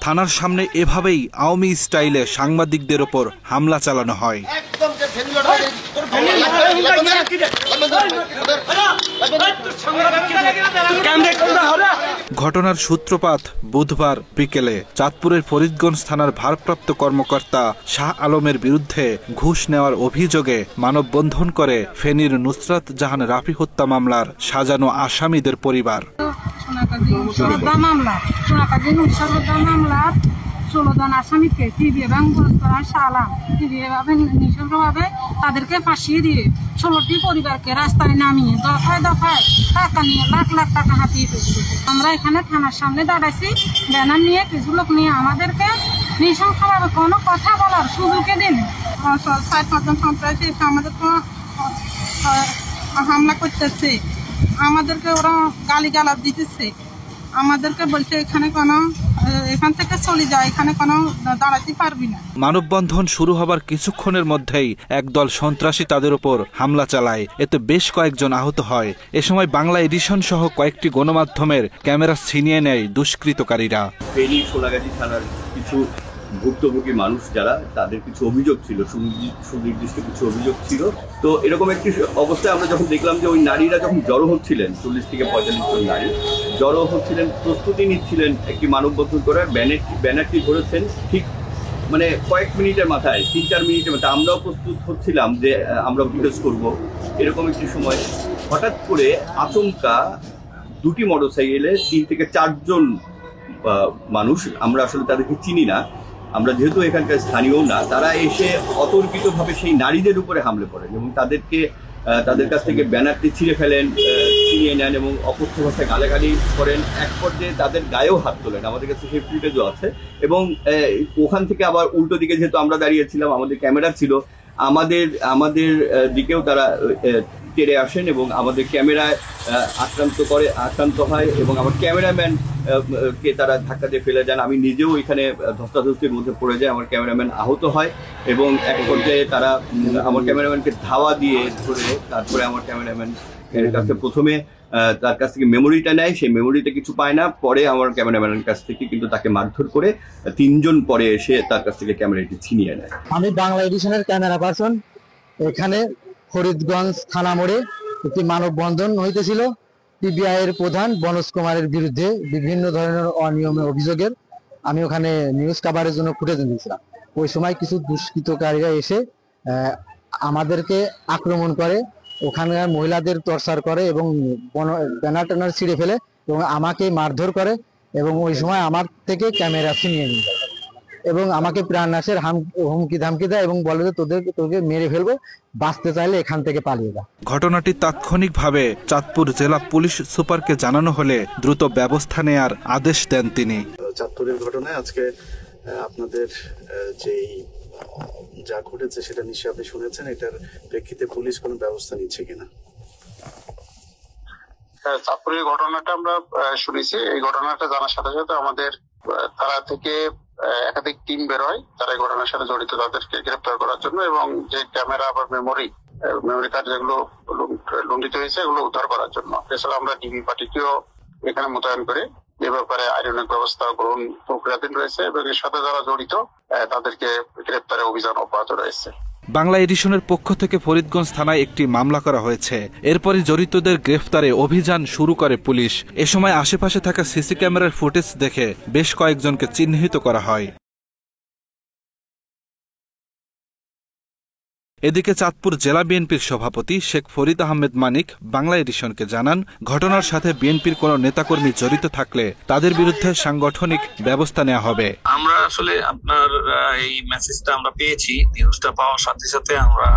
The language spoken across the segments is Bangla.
থানার সামনে এভাবেই আওয়ামী স্টাইলে সাংবাদিকদের ওপর হামলা চালানো হয়। ঘটনার সূত্রপাত বুধবার বিকেলে চাঁদপুরের ফরিদগঞ্জ থানার ভারপ্রাপ্ত কর্মকর্তা শাহ আলমের বিরুদ্ধে ঘুষ নেওয়ার অভিযোগে মানববন্ধন করে ফেনীর নুসরাত জাহান রাফি হত্যা মামলার সাজানো আসামিদের পরিবার। 16 জন আসামিকে টিভি এবং সালাম টিভি এভাবে নৃশংসভাবে তাদেরকে ফাঁসিয়ে দিয়ে 16টি পরিবারকে রাস্তায় নামিয়ে দফায় দফায় টাকা নিয়ে লাখ লাখ টাকা হাতিয়ে ফেলছে। আমরা এখানে থানার সামনে দাঁড়াইছি ব্যানার নিয়ে, কিছু লোক নিয়ে আমাদেরকে নৃশংসভাবে কোনো কথা বলার সুযোগই দিন। 4-5 জন সন্ত্রাসী আমাদের তো হামলা করতেছে, আমাদেরকে ওরা গালিগালাজ দিতেছে, আমাদেরকে বলছে এখান থেকে চলে যায়, এখানে কোনো দাঁড়াতে পারবি না। মানববন্ধন শুরু হবার কিছুক্ষণের মধ্যেই একদল সন্ত্রাসী তাদের উপর হামলা চালায়, এতে বেশ কয়েকজন আহত হয়। এ সময় বাংলা এডিশন সহ কয়েকটি গণমাধ্যমের ক্যামেরা ছিনিয়ে নেয় দুষ্কৃতকারীরা। ফেনী সোনাগাজী থানার কিছু ভুক্তভোগী মানুষ যারা, তাদের কিছু অভিযোগ ছিল, সুনির্দিষ্ট কিছু অভিযোগ ছিল। তো এরকম একটি অবস্থায় আমরা যখন দেখলাম যে ওই নারীরা যখন জড়ো হচ্ছিলেন, 40 থেকে 45 জন নারী জড়ো হচ্ছিলেন, প্রস্তুতি নিচ্ছিলেন একটি মানববন্ধন করার, ব্যানারটি ধরেছেন ঠিক মানে কয়েক মিনিটের মাথায়, 3-4 মিনিটের মাথায় আমরাও প্রস্তুত হচ্ছিলাম যে আমরা বিরোধ করব। এরকম একটি সময় হঠাৎ করে আচমকা দুটি মোটরসাইকেলে 3 থেকে 4 জন মানুষ, আমরা আসলে তাদেরকে চিনি না, আমরা যেহেতু এখানকার স্থানীয় না, তারা এসে অতর্কিতভাবে সেই নারীদের উপরে হামলে পড়েন এবং তাদের কাছ থেকে ব্যানারটি ছিঁড়ে ফেলেন, ছিনিয়ে নেন এবং অকথ্য ভাষায় গালাগালি করেন। এক পর্যায়ে তাদের গায়েও হাত তোলেন, আমাদের কাছে সেই ফুটেজও আছে। এবং ওখান থেকে আবার উল্টো দিকে যেহেতু আমরা দাঁড়িয়েছিলাম, আমাদের ক্যামেরা ছিল, আমাদের দিকেও তারা তেড়ে আসেন এবং আমাদের ক্যামেরায় আক্রান্ত হয় এবং আমার ক্যামেরাম্যান কে তারা ধাক্কা দিয়ে ফেলে যান। আমি নিজেও এখানে ধস্তাধস্তির মধ্যে পড়ে যাই, আমার ক্যামেরাম্যান আহত হয় এবং এক পর্যায়ে তারা আমার ক্যামেরাম্যানকে ধাওয়া দিয়ে ধরে তারপরে আমার ক্যামেরাম্যান এর কাছে প্রথমে তার কাছ থেকে মেমোরিটা নেয়, সেই মেমোরিতে কিছু পায় না, পরে আমার ক্যামেরাম্যানের কাছ থেকে কিন্তু তাকে মারধর করে 3 জন পরে এসে তার কাছ থেকে ক্যামেরাটি ছিনিয়ে নেয়। আমি বাংলা এডিশনের ক্যামেরা পার্সন। এখানে ফরিদগঞ্জ থানা মোড়ে একটি মানববন্ধন হইতেছিল পিবিআই এর প্রধান বনজ কুমারের বিরুদ্ধে বিভিন্ন ধরনের অনিয়মের অভিযোগের। আমি ওখানে নিউজ কাভারের জন্য ফুটেজ দিয়েছিলাম। ওই সময় কিছু দুষ্কৃতকারীরা এসে আমাদেরকে আক্রমণ করে, ওখানকার মহিলাদের টর্চার করে এবং ব্যানার ট্যানার ছিঁড়ে ফেলে এবং আমাকে মারধর করে এবং ওই সময় আমার থেকে ক্যামেরা ছিনিয়ে নিয়ে যায় এবং আমাকে প্রাণনাশের হুমকি ধামকি দেয় এবং বলে যে তোকে মেরে ফেলবো, বাঁচতে চাইলে এখান থেকে পালিয়ে যা। ঘটনাটি তাৎক্ষণিকভাবে চাঁদপুর জেলা পুলিশ সুপারকে জানানো হলে দ্রুত ব্যবস্থা নেয়ার আদেশ দেন তিনি। চাঁদপুরের ঘটনায় আজকে আপনাদের যা ঘটেছে সেটা নিশ্চয়ই আপনি শুনেছেন, এটার প্রেক্ষিতে পুলিশ কোনো ব্যবস্থা নিচ্ছে কিনা? চাঁদপুরের ঘটনাটা আমরা শুনেছি। এই ঘটনাটা জানার সাথে সাথে আমাদের তারা থেকে একাধিক টিম বের হয়, তারা এই ঘটনার সাথে জড়িত তাদেরকে গ্রেপ্তার করার জন্য এবং যে ক্যামেরা বা মেমোরি কার্ড যেগুলো লুণ্ঠিত হয়েছে এগুলো উদ্ধার করার জন্য। এছাড়া আমরা ডিবি পার্টিকেও এখানে মোতায়েন করে এ ব্যাপারে আইনানুগ ব্যবস্থা গ্রহণ প্রক্রিয়াধীন রয়েছে এবং এর সাথে যারা জড়িত তাদেরকে গ্রেপ্তারের অভিযান অব্যাহত রয়েছে। বাংলা এডিশনের পক্ষ থেকে ফরিদগঞ্জ থানায় একটি মামলা করা হয়েছে। এরপরই জড়িতদের গ্রেফতারে অভিযান শুরু করে পুলিশ। এ সময় আশেপাশে থাকা সিসি ক্যামেরার ফুটেজ দেখে বেশ কয়েকজনকে চিহ্নিত করা হয়। এদিকে চাঁদপুর জেলা বিএনপির সভাপতি শেখ ফরিদ আহমেদ মানিক বাংলা এডিশনকে জানান, ঘটনার সাথে বিএনপির কোন নেতাকর্মী জড়িত থাকলে তাদের বিরুদ্ধে সাংগঠনিক ব্যবস্থা নেওয়া হবে। আমরা আসলে আপনার এই মেসেজটা আমরা পেয়েছি, নিউজটা পাওয়ার সাথে সাথে আমরা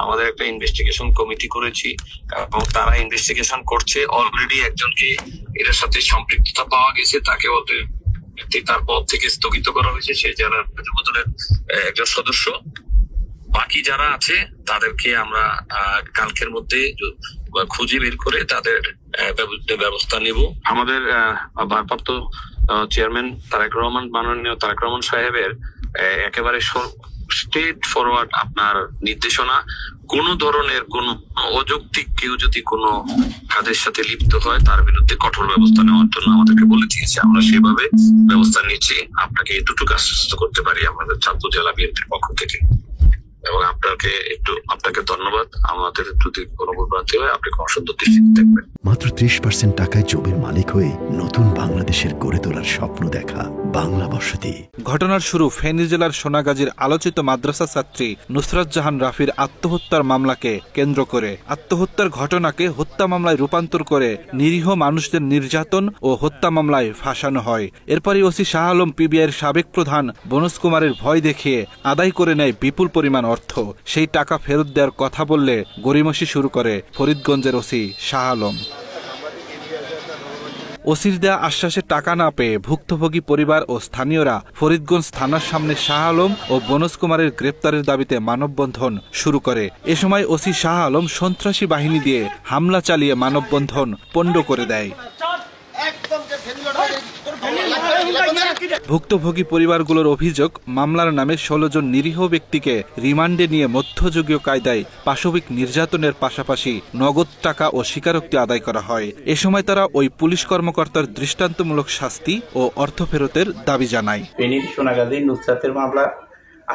আমাদের একটা ইনভেস্টিগেশন কমিটি করেছি এবং তারা ইনভেস্টিগেশন করছে। অলরেডি একজনকে এর সাথে সম্পৃক্ততা পাওয়া গেছে, তাকে তার পদ থেকে স্থগিত করা হয়েছে, সে জেলা দলের একজন সদস্য। বাকি যারা আছে তাদেরকে আমরা কালকের মধ্যে খুঁজে বের করে তাদের ব্যবস্থা নেব। আমাদের ভারপ্রাপ্ত চেয়ারম্যান মাননীয় তারেক রহমান সাহেবের একেবারে স্ট্রেট ফরওয়ার্ড আপনার নির্দেশনা, কোন ধরনের কোন অযৌক্তিক কেউ যদি কোনো কাজের সাথে লিপ্ত হয় তার বিরুদ্ধে কঠোর ব্যবস্থা নেওয়ার জন্য আমাদেরকে বলে দিয়েছে। আমরা সেভাবে ব্যবস্থা নিচ্ছি। আপনাকে এতটুকু আশ্বস্ত করতে পারি আমাদের চাঁদপুর জেলা বিএনপির পক্ষ থেকে। এবং আপনাকে ধন্যবাদ। আমাদের যদি কোনো ভুলভ্রান্তি হয় আপনি সুন্দর দৃষ্টিতে দেখবেন। মাত্র 30% টাকায় জমির মালিক হয়ে নতুন বাংলাদেশের গড়ে তোলার স্বপ্ন দেখা বাংলা বসতি। ঘটনার শুরু ফেনী জেলার সোনাগাজীর আলোচিত মাদ্রাসা ছাত্রী নুসরাত জাহান রাফির আত্মহত্যার মামলাকে কেন্দ্র করে। আত্মহত্যার ঘটনাকে হত্যা মামলায় রূপান্তর করে নিরীহ মানুষদের নির্যাতন ও হত্যা মামলায় ফাঁসানো হয়। এরপরই ওসি শাহ আলম পিবিআইয়ের সাবেক প্রধান বনজ কুমারের ভয় দেখিয়ে আদায় করে নেয় বিপুল পরিমাণ অর্থ। সেই টাকা ফেরত দেওয়ার কথা বললে গড়িমসি শুরু করে ফরিদগঞ্জের ওসি শাহ আলম। ওসির দেয়া আশ্বাসে টাকা না পেয়ে ভুক্তভোগী পরিবার ও স্থানীয়রা ফরিদগঞ্জ থানার সামনে শাহ আলম ও বনজ কুমারের গ্রেপ্তারের দাবিতে মানববন্ধন শুরু করে। এ সময় ওসি শাহ আলম সন্ত্রাসী বাহিনী দিয়ে হামলা চালিয়ে মানববন্ধন পণ্ড করে দেয়। ভুক্তভোগী পরিবারগুলোর অভিযোগ, মামলার নামে 16 জন নিরীহ ব্যক্তিকে রিমান্ডে নিয়ে মধ্যযুগীয় কায়দায় পাশবিক নির্যাতনের পাশাপাশি নগদ টাকা ও স্বীকারোক্তি আদায় করা হয়। এ সময় তারা ওই পুলিশ কর্মকর্তার দৃষ্টান্তমূলক শাস্তি ও অর্থ ফেরতের দাবি জানায়। ফেনীর সোনাগাজী নুসরাতের মামলা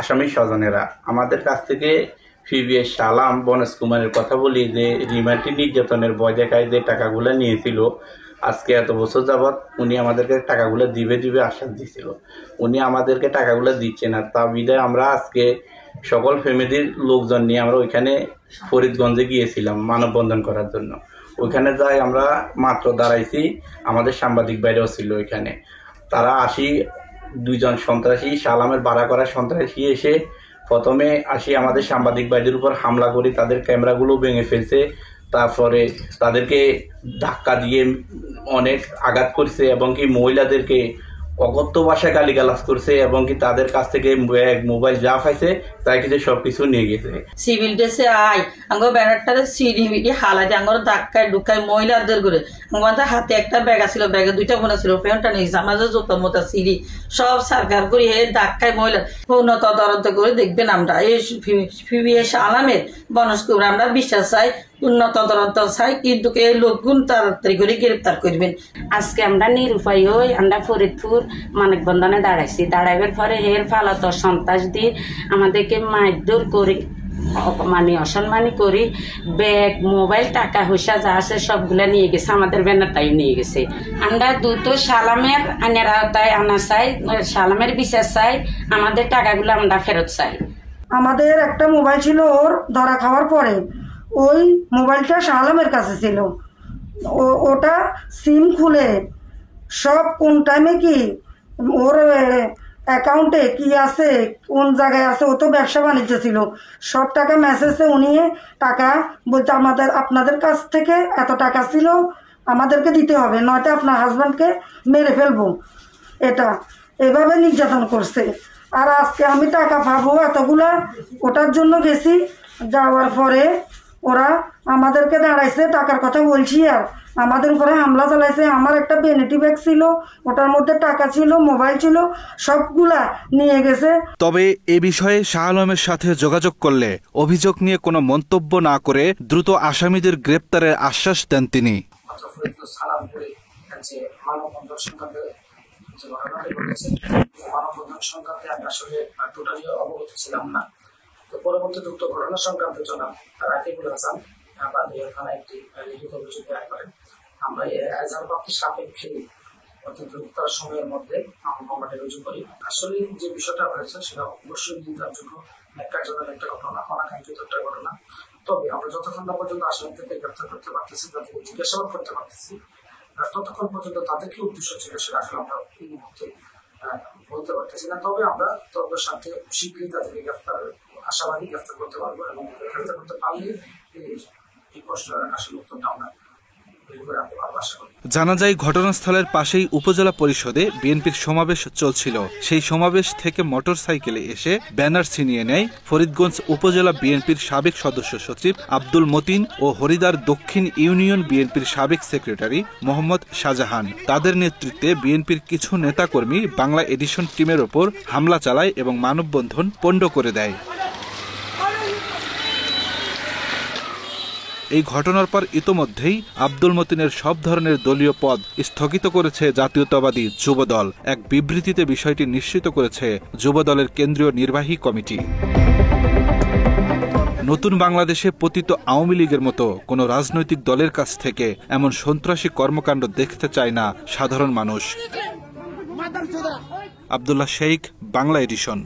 আসামি স্বজনেরা আমাদের কাছ থেকে পিবিআই শাহ আলম বনজ কুমারের কথা বলি যে রিমান্ডে নির্যাতনের ভয় দেখায় যে টাকাগুলো নিয়েছিল, আজকে এত বছর যাবৎ উনি আমাদেরকে টাকাগুলো দিবে আশ্বাস দিয়েছিল। উনি আমাদেরকে টাকাগুলো দিচ্ছে না। তা বিধায় আমরা আজকে সকল ফ্যামিলির লোকজন নিয়ে আমরা ওইখানে ফরিদগঞ্জে গিয়েছিলাম মানববন্ধন করার জন্য। ওইখানে যাই আমরা মাত্র দাঁড়াইছি, আমাদের সাংবাদিক বাইরেও ছিল ওইখানে। তারা 2জন সন্ত্রাসী, শাহ আলমের ভাড়া করা সন্ত্রাসী এসে প্রথমে আমাদের সাংবাদিক বাইরের উপর হামলা করে তাদের ক্যামেরাগুলো ভেঙে ফেলছে। তারপরে তাদেরকে ধাক্কা দিয়ে অনেক আঘাত করছে এবং কি মহিলাদেরকে অকথ্য ভাষায় গালিগালাজ করছে এবং কি তাদের কাছ থেকে ব্যাগ মোবাইল যা পাইছে তাই কিছু সবকিছু নিয়ে গেছে। সিভিল ড্রেসে আঙ্গো ব্যানারটারে সিডি মিডি হালাই দিয়ে আঙ্গর ধাক্কায় ঢুকায় মহিলাদের করে আমাদের হাতে একটা ব্যাগ ছিল, ব্যাগে 2টা ফোন ছিল, ফোনটা নিয়েছে আমাদের জোতা মোতা সিডি সব সরকার করে ধাক্কায় মহিলা উন্নত তদন্ত করে দেখবেন। আমরা এই পিবিআই শাহ আলমের বনজ কুমার আমরা বিশ্বাস চাই, উন্নত তদন্ত চাই, কিন্তু এই লোকগুণ তাড়াতাড়ি করে গ্রেপ্তার করবেন। আজকে আমরা নিরুপায় হই আমরা ফরিদপুর মানববন্ধনে দাঁড়াইছি। দাঁড়াইবার পরে হের ফালত সন্ত্রাস দিয়ে আমাদেরকে মারধর করে অসম্মানী করি, ব্যাগ মোবাইল টাকা পয়সা যা আছে সবগুলা নিয়ে গেছে, আমাদের ব্যানারটাই নিয়ে গেছে। আমরা দ্রুত শাহ আলমের আইনের আওতায় আনা চাই, শাহ আলমের বিচার চাই, আমাদের টাকাগুলো আমরা ফেরত চাই। আমাদের একটা মোবাইল ছিল ওর ধরা খাওয়ার পরে, ওই মোবাইলটা শাহ আলমের কাছে ছিল। ওটা সিম খুলে সব কোন টাইমে কি ওর অ্যাকাউন্টে কি আছে, কোন জায়গায় আছে, ও তো ব্যবসা বাণিজ্য ছিল, সব টাকা মেসেজে উনি টাকা বলতে আপনাদের কাছ থেকে এত টাকা ছিল আমাদেরকে দিতে হবে, নয়তো আপনার হাজব্যান্ডকে মেরে ফেলবো। এটা এভাবে নির্যাতন করছে। আর আজকে আমি টাকা পাবো এতগুলা, ওটার জন্য গেছি। যাওয়ার পরে ওরা আমাদেরকে দাঁড়াইছে, টাকার কথা বলছি, আর আমাদের উপরে হামলা চালাইছে। আমার একটা ভ্যানিটি ব্যাগ ছিল, ওটার মধ্যে টাকা ছিল, মোবাইল ছিল, সবগুলা নিয়ে গেছে। তবে এ বিষয়ে শাহ আলমের সাথে যোগাযোগ করলে অভিযোগ নিয়ে কোনো মন্তব্য না করে দ্রুত আসামিদের গ্রেপ্তারের আশ্বাস দেন তিনি। পরবর্তী উক্ত ঘটনা সংক্রান্ত জনাব রাকিবুল হাসান থানায় একটি লিখিত অভিযোগ দায়ের করেন। আমরা এজাহারপ্রাপ্তির সাপেক্ষে অতি দ্রুততর সময়ের মধ্যে মামলাটি রুজু করি। আসলে যে বিষয়টা হয়েছে সেটা অবশ্যই নিন্দার জন্য ন্যাক্কারজনক একটা ঘটনা, অনাকাঙ্ক্ষিত একটা ঘটনা। তবে আমরা যতক্ষণ না পর্যন্ত আসামিদেরকে গ্রেফতার করতে পারতেছি, তাদেরকে জিজ্ঞাসাবাদ করতে পারতেছি, ততক্ষণ পর্যন্ত তাদের কি উদ্দেশ্য ছিল সেটা আসলে আমরা এই মুহূর্তে বলতে পারতেছি না। তবে আমরা তদন্তের সাথে শীঘ্রই তাদেরকে আশাবাদী গ্রেফতার করতে পারবো এবং গ্রেফতার করতে পারলে এই প্রশ্নের আসলে উত্তরটা আমরা তৈরি করে আনতে পারবো আশা করি। জানা যায় ঘটনাস্থলের পাশেই উপজেলা পরিষদে বিএনপির সমাবেশ চলছিল। সেই সমাবেশ থেকে মোটরসাইকেলে এসে ব্যানার ছিনিয়ে নেয় ফরিদগঞ্জ উপজেলা বিএনপির সাবেক সদস্য সচিব আব্দুল মতিন ও হরিদার দক্ষিণ ইউনিয়ন বিএনপির সাবেক সেক্রেটারি মোহাম্মদ শাহজাহান। তাদের নেতৃত্বে বিএনপির কিছু নেতাকর্মী বাংলা এডিশন টিমের ওপর হামলা চালায় এবং মানববন্ধন পণ্ড করে দেয়। এই ঘটনার পর ইতোমধ্যেই আব্দুল মতিনের সব ধরনের দলীয় পদ স্থগিত করেছে জাতীয়তাবাদী যুবদল। এক বিবৃতিতে বিষয়টি নিশ্চিত করেছে যুবদলের কেন্দ্রীয় নির্বাহী কমিটি। নতুন বাংলাদেশে পতিত আওয়ামী লীগের মতো কোনো রাজনৈতিক দলের কাছ থেকে এমন সন্ত্রাসী কর্মকাণ্ড দেখতে চায় না সাধারণ মানুষ। আব্দুল্লাহ শেখ, বাংলা এডিশন।